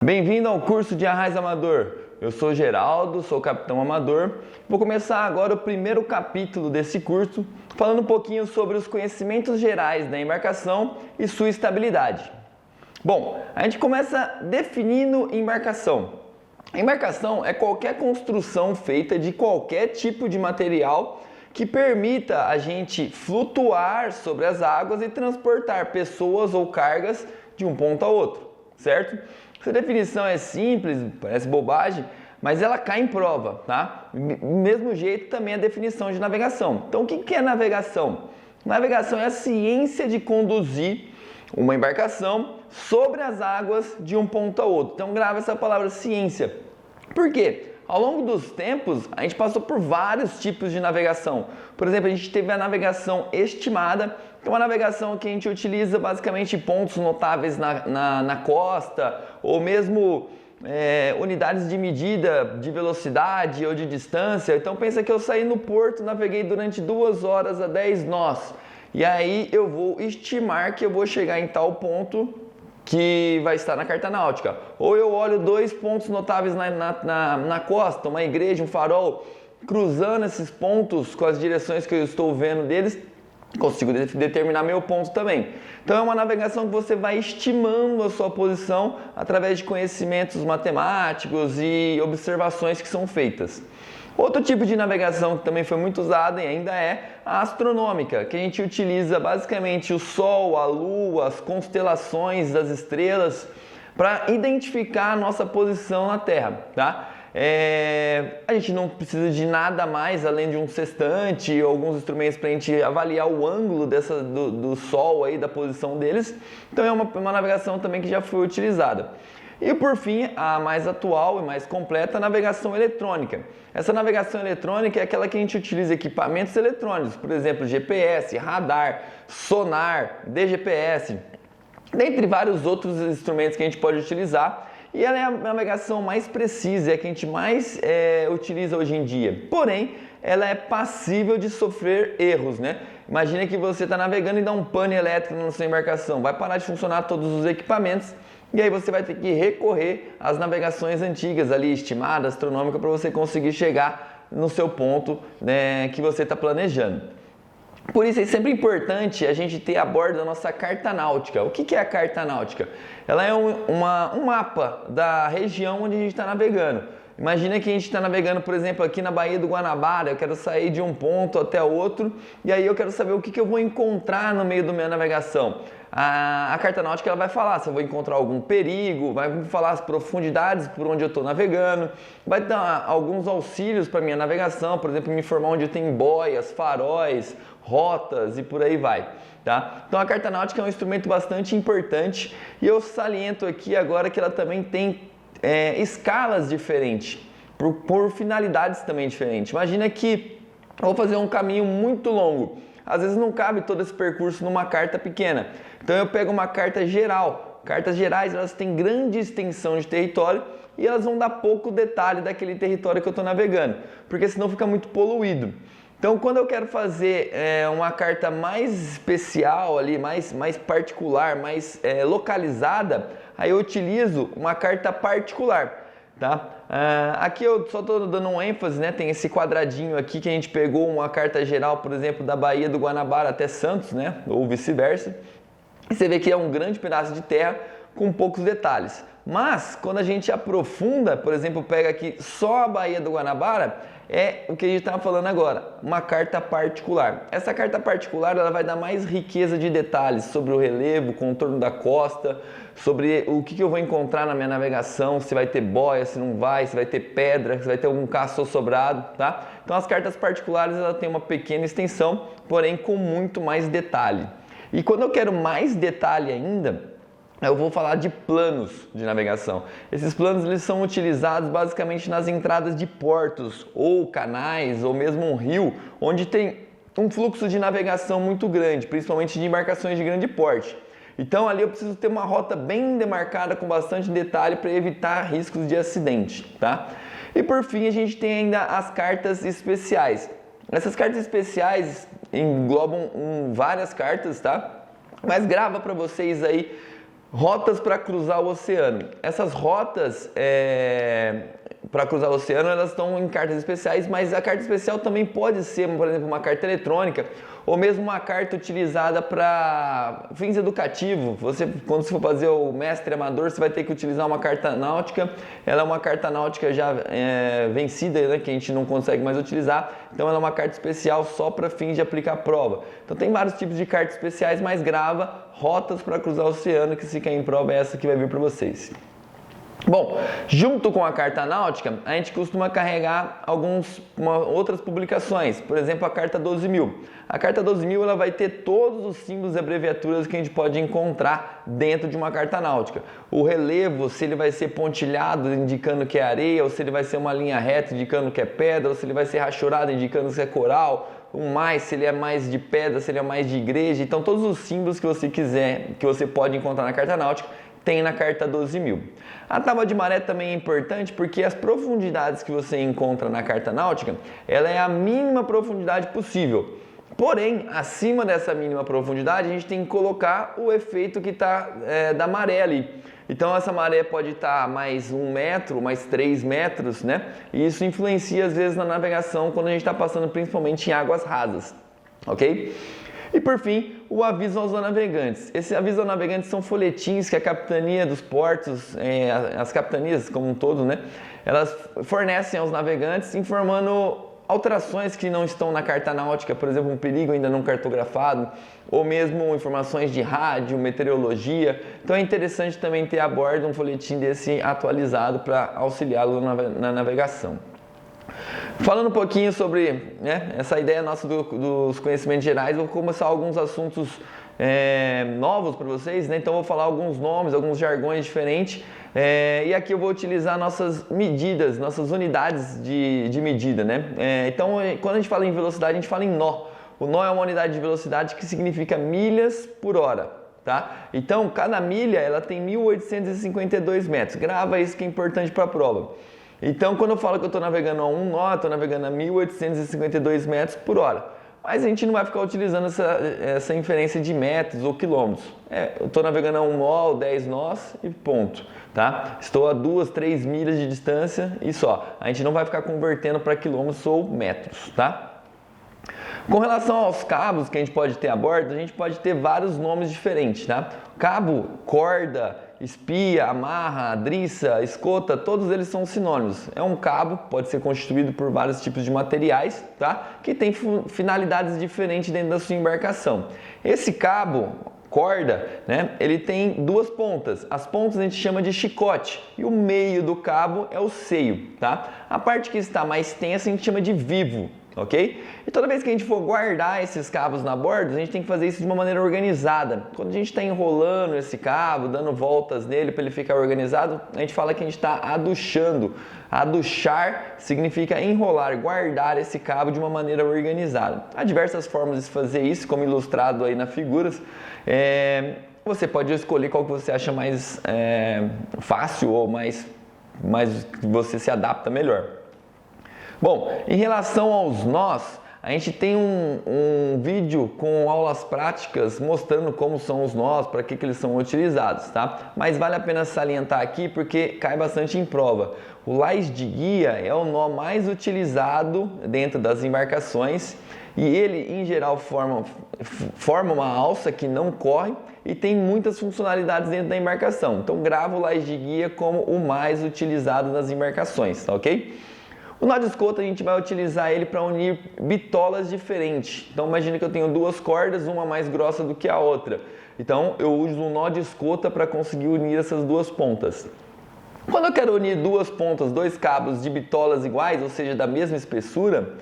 Bem-vindo ao curso de Arraiz Amador. Eu sou Geraldo, sou capitão amador. Vou começar agora o primeiro capítulo desse curso, falando um pouquinho sobre os conhecimentos gerais da embarcação e sua estabilidade. Bom, a gente começa definindo embarcação. A embarcação é qualquer construção feita de qualquer tipo de material que permita a gente flutuar sobre as águas e transportar pessoas ou cargas de um ponto a outro, certo? Essa definição é simples, parece bobagem, mas ela cai em prova, tá? Do mesmo jeito também a definição de navegação. Então o que é navegação? Navegação é a ciência de conduzir uma embarcação sobre as águas de um ponto a outro. Então grava essa palavra ciência. Por quê? Ao longo dos tempos, a gente passou por vários tipos de navegação. Por exemplo, a gente teve a navegação estimada, que é uma navegação que a gente utiliza basicamente pontos notáveis na costa, ou mesmo unidades de medida de velocidade ou de distância. Então pensa que eu saí no porto, naveguei durante 2 horas a 10 nós. E aí eu vou estimar que eu vou chegar em tal ponto que vai estar na carta náutica. Ou eu olho 2 pontos notáveis na costa, uma igreja, um farol, cruzando esses pontos com as direções que eu estou vendo deles, consigo determinar meu ponto também. Então é uma navegação que você vai estimando a sua posição através de conhecimentos matemáticos e observações que são feitas. Outro tipo de navegação que também foi muito usada e ainda é a astronômica, que a gente utiliza basicamente o Sol, a Lua, as constelações das estrelas para identificar a nossa posição na Terra, tá? A gente não precisa de nada mais além de um sextante ou alguns instrumentos para a gente avaliar o ângulo do Sol, aí, da posição deles. Então é uma navegação também que já foi utilizada. E por fim, a mais atual e mais completa, a navegação eletrônica. Essa navegação eletrônica é aquela que a gente utiliza equipamentos eletrônicos, por exemplo, GPS, radar, sonar, DGPS, dentre vários outros instrumentos que a gente pode utilizar. E ela é a navegação mais precisa, é a que a gente mais utiliza hoje em dia. Porém, ela é passível de sofrer erros, né? Imagina que você está navegando e dá um pane elétrico na sua embarcação. Vai parar de funcionar todos os equipamentos e aí você vai ter que recorrer às navegações antigas ali, estimada, astronômica, para você conseguir chegar no seu ponto, né, que você está planejando. Por isso é sempre importante a gente ter a bordo a nossa carta náutica. O que é a carta náutica? Ela é um mapa da região onde a gente está navegando. Imagina que a gente está navegando, por exemplo, aqui na Baía do Guanabara, eu quero sair de um ponto até outro e aí eu quero saber o que eu vou encontrar no meio da minha navegação. A carta náutica ela vai falar se eu vou encontrar algum perigo, vai falar as profundidades por onde eu estou navegando, vai dar alguns auxílios para a minha navegação, por exemplo, me informar onde tem boias, faróis, rotas e por aí vai. Tá? Então a carta náutica é um instrumento bastante importante e eu saliento aqui agora que ela também tem escalas diferentes, por finalidades também diferentes. Imagina que eu vou fazer um caminho muito longo, às vezes não cabe todo esse percurso numa carta pequena, então eu pego uma carta geral. Cartas gerais elas têm grande extensão de território e elas vão dar pouco detalhe daquele território que eu estou navegando, porque senão fica muito poluído. Então, quando eu quero fazer uma carta mais especial, ali, mais particular, mais localizada, aí eu utilizo uma carta particular. Tá? Aqui eu só estou dando um ênfase, né? Tem esse quadradinho aqui que a gente pegou uma carta geral, por exemplo, da Baía do Guanabara até Santos, né? Ou vice-versa. E você vê que é um grande pedaço de terra com poucos detalhes. Mas, quando a gente aprofunda, por exemplo, pega aqui só a Baía do Guanabara, é o que a gente estava falando agora, uma carta particular. Essa carta particular ela vai dar mais riqueza de detalhes sobre o relevo, o contorno da costa, sobre o que eu vou encontrar na minha navegação, se vai ter boia, se não vai, se vai ter pedra, se vai ter algum caço sobrado, tá? Então as cartas particulares ela tem uma pequena extensão, porém com muito mais detalhe. E quando eu quero mais detalhe ainda, eu vou falar de planos de navegação. Esses planos eles são utilizados basicamente nas entradas de portos ou canais ou mesmo um rio, onde tem um fluxo de navegação muito grande, principalmente de embarcações de grande porte. Então ali eu preciso ter uma rota bem demarcada com bastante detalhe para evitar riscos de acidente, tá? E por fim a gente tem ainda as cartas especiais. Essas cartas especiais englobam várias cartas, tá? Mas grava para vocês aí Rotas para cruzar o oceano. Essas rotas para cruzar o oceano, elas estão em cartas especiais, mas a carta especial também pode ser, por exemplo, uma carta eletrônica ou mesmo uma carta utilizada para fins educativos. Quando você for fazer o mestre amador, você vai ter que utilizar uma carta náutica. Ela é uma carta náutica já vencida, né, que a gente não consegue mais utilizar. Então ela é uma carta especial só para fins de aplicar prova. Então tem vários tipos de cartas especiais, mas grava rotas para cruzar o oceano, que se cair em prova é essa que vai vir para vocês. Bom, junto com a carta náutica, a gente costuma carregar outras publicações, por exemplo, a carta 12.000. A carta 12.000 ela vai ter todos os símbolos e abreviaturas que a gente pode encontrar dentro de uma carta náutica. O relevo, se ele vai ser pontilhado, indicando que é areia, ou se ele vai ser uma linha reta, indicando que é pedra, ou se ele vai ser rachurado, indicando que é coral, se ele é mais de pedra, se ele é mais de igreja. Então, todos os símbolos que você quiser, que você pode encontrar na carta náutica, tem na carta 12.000. A tábua de maré também é importante porque as profundidades que você encontra na carta náutica, ela é a mínima profundidade possível. Porém, acima dessa mínima profundidade, a gente tem que colocar o efeito que está da maré ali. Então, essa maré pode estar mais 1 metro, mais 3 metros, né? E isso influencia, às vezes, na navegação, quando a gente está passando principalmente em águas rasas, ok? E por fim, o aviso aos navegantes. Esse aviso aos navegantes são folhetins que a capitania dos portos, as capitanias como um todo, né, elas fornecem aos navegantes informando alterações que não estão na carta náutica, por exemplo, um perigo ainda não cartografado, ou mesmo informações de rádio, meteorologia. Então é interessante também ter a bordo um folhetim desse atualizado para auxiliá-lo na navegação. Falando um pouquinho sobre essa ideia nossa dos conhecimentos gerais, vou começar alguns assuntos novos para vocês, né? Então vou falar alguns nomes, alguns jargões diferentes, e aqui eu vou utilizar nossas medidas, nossas unidades de medida, né? Então quando a gente fala em velocidade, a gente fala em nó. O nó é uma unidade de velocidade que significa milhas por hora. Tá? Então cada milha ela tem 1.852 metros, grava isso que é importante para a prova. Então, quando eu falo que eu estou navegando a 1 nó, eu estou navegando a 1.852 metros por hora. Mas a gente não vai ficar utilizando essa inferência de metros ou quilômetros. Eu estou navegando a 1 nó ou 10 nós e ponto. Tá? Estou a 2, 3 milhas de distância e só. A gente não vai ficar convertendo para quilômetros ou metros. Tá? Com relação aos cabos que a gente pode ter a bordo, a gente pode ter vários nomes diferentes. Tá? Cabo, corda, espia, amarra, driça, escota, todos eles são sinônimos. É um cabo, pode ser constituído por vários tipos de materiais, tá? Que tem finalidades diferentes dentro da sua embarcação. Esse cabo, corda, né? Ele tem duas pontas. As pontas a gente chama de chicote e o meio do cabo é o seio, tá? A parte que está mais tensa a gente chama de vivo. Ok? E toda vez que a gente for guardar esses cabos na borda, a gente tem que fazer isso de uma maneira organizada. Quando a gente está enrolando esse cabo, dando voltas nele para ele ficar organizado, a gente fala que a gente está aduchando. Aduchar significa enrolar, guardar esse cabo de uma maneira organizada. Há diversas formas de fazer isso, como ilustrado aí nas figuras. Você pode escolher qual que você acha mais fácil ou mais que você se adapta melhor. Bom, em relação aos nós, a gente tem um vídeo com aulas práticas mostrando como são os nós, para que eles são utilizados, tá? Mas vale a pena salientar aqui porque cai bastante em prova. O lais de guia é o nó mais utilizado dentro das embarcações e ele, em geral, forma uma alça que não corre e tem muitas funcionalidades dentro da embarcação. Então, grava o lais de guia como o mais utilizado nas embarcações, tá ok? O nó de escota a gente vai utilizar ele para unir bitolas diferentes. Então imagina que eu tenho duas cordas, uma mais grossa do que a outra. Então eu uso um nó de escota para conseguir unir essas duas pontas. Quando eu quero unir duas pontas, dois cabos de bitolas iguais, ou seja, da mesma espessura,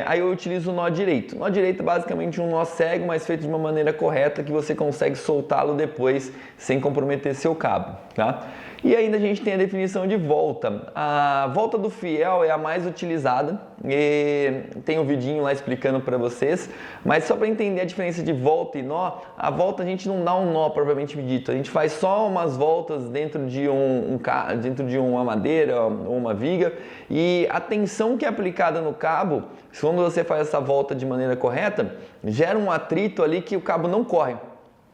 aí eu utilizo o nó direito. O nó direito é basicamente um nó cego, mas feito de uma maneira correta que você consegue soltá-lo depois sem comprometer seu cabo, tá? E ainda a gente tem a definição de volta. A volta do fiel é a mais utilizada e tem um vidinho lá explicando para vocês, mas só para entender a diferença de volta e nó, a volta a gente não dá um nó propriamente dito, a gente faz só umas voltas dentro de uma madeira ou uma viga e a tensão que é aplicada no cabo, quando você faz essa volta de maneira correta, gera um atrito ali que o cabo não corre.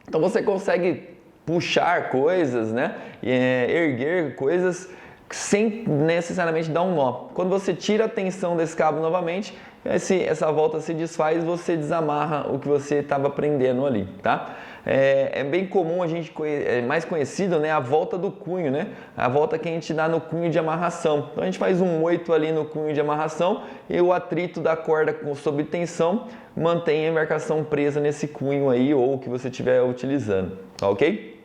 Então você consegue puxar coisas, né? Erguer coisas sem necessariamente dar um nó. Quando você tira a tensão desse cabo novamente, essa volta se desfaz, você desamarra o que você estava prendendo ali, tá? É bem comum, é mais conhecido, né, a volta do cunho, né? A volta que a gente dá no cunho de amarração. Então a gente faz um 8 ali no cunho de amarração e o atrito da corda sob tensão mantém a embarcação presa nesse cunho aí ou o que você estiver utilizando, tá ok?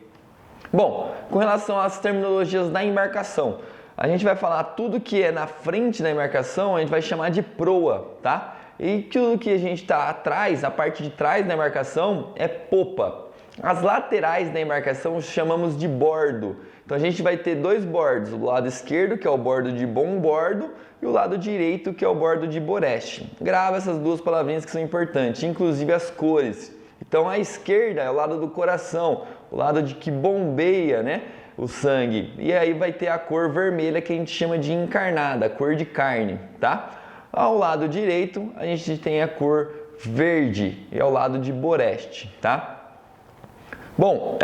Bom, com relação às terminologias da embarcação, a gente vai falar tudo que é na frente da embarcação, a gente vai chamar de proa, tá? E tudo que a gente está atrás, a parte de trás da embarcação, é popa. As laterais da embarcação chamamos de bordo. Então a gente vai ter dois bordos, o lado esquerdo, que é o bordo de bombordo, e o lado direito, que é o bordo de boreste. Grava essas duas palavrinhas que são importantes, inclusive as cores. Então a esquerda é o lado do coração, o lado de que bombeia, né, o sangue. E aí vai ter a cor vermelha que a gente chama de encarnada, a cor de carne, tá? Ao lado direito a gente tem a cor verde, e ao lado de boreste, tá? Bom,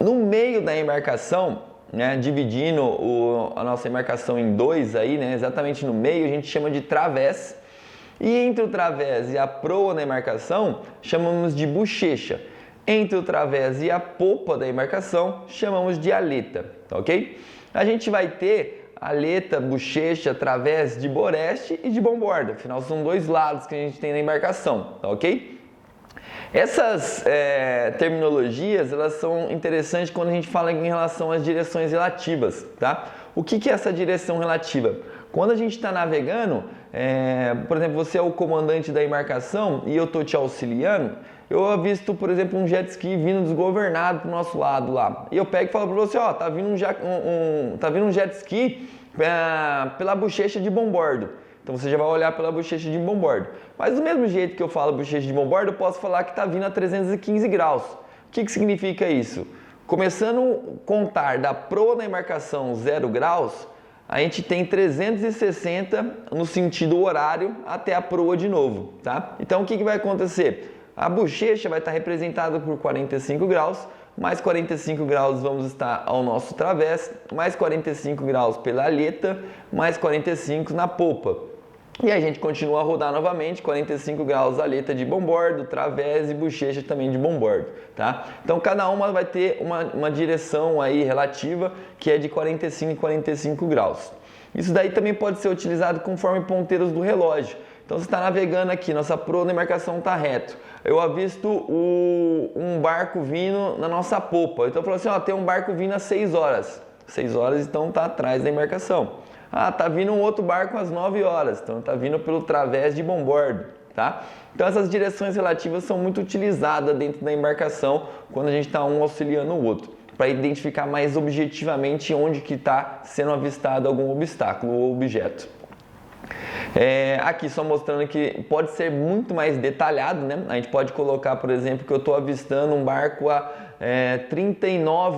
no meio da embarcação, né, dividindo a nossa embarcação em dois aí, né, exatamente no meio, a gente chama de través. E entre o través e a proa da embarcação, chamamos de bochecha. Entre o través e a popa da embarcação, chamamos de aleta, tá ok? A gente vai ter aleta, bochecha, través de boreste e de bomborda. Afinal, são dois lados que a gente tem na embarcação, tá ok? Essas terminologias, elas são interessantes quando a gente fala em relação às direções relativas, tá? O que é essa direção relativa? Quando a gente está navegando, por exemplo, você é o comandante da embarcação e eu estou te auxiliando, eu avisto, por exemplo, um jet ski vindo desgovernado para o nosso lado lá. E eu pego e falo para você, ó, tá vindo um jet ski pela bochecha de bombordo. Então você já vai olhar pela bochecha de bombordo. Mas do mesmo jeito que eu falo bochecha de bombordo, eu posso falar que está vindo a 315 graus. O que significa isso? Começando a contar da proa da embarcação 0 graus, a gente tem 360 no sentido horário até a proa de novo, tá? Então o que vai acontecer? A bochecha vai estar representada por 45 graus, mais 45 graus vamos estar ao nosso través, mais 45 graus pela aleta, mais 45 na popa. E a gente continua a rodar novamente, 45 graus aleta de bombordo, través e bochecha também de bombordo, tá? Então cada uma vai ter uma direção aí relativa que é de 45 e 45 graus. Isso daí também pode ser utilizado conforme ponteiros do relógio. Então você está navegando aqui, nossa proa da embarcação está reto. Eu avisto um barco vindo na nossa popa. Então eu falo assim, ó, tem um barco vindo às 6 horas. 6 horas então está atrás da embarcação. Ah, tá vindo um outro barco às 9 horas, então tá vindo pelo través de bombordo, tá? Então essas direções relativas são muito utilizadas dentro da embarcação quando a gente está um auxiliando o outro, para identificar mais objetivamente onde que está sendo avistado algum obstáculo ou objeto. Aqui só mostrando que pode ser muito mais detalhado, né? A gente pode colocar, por exemplo, que eu estou avistando um barco a 39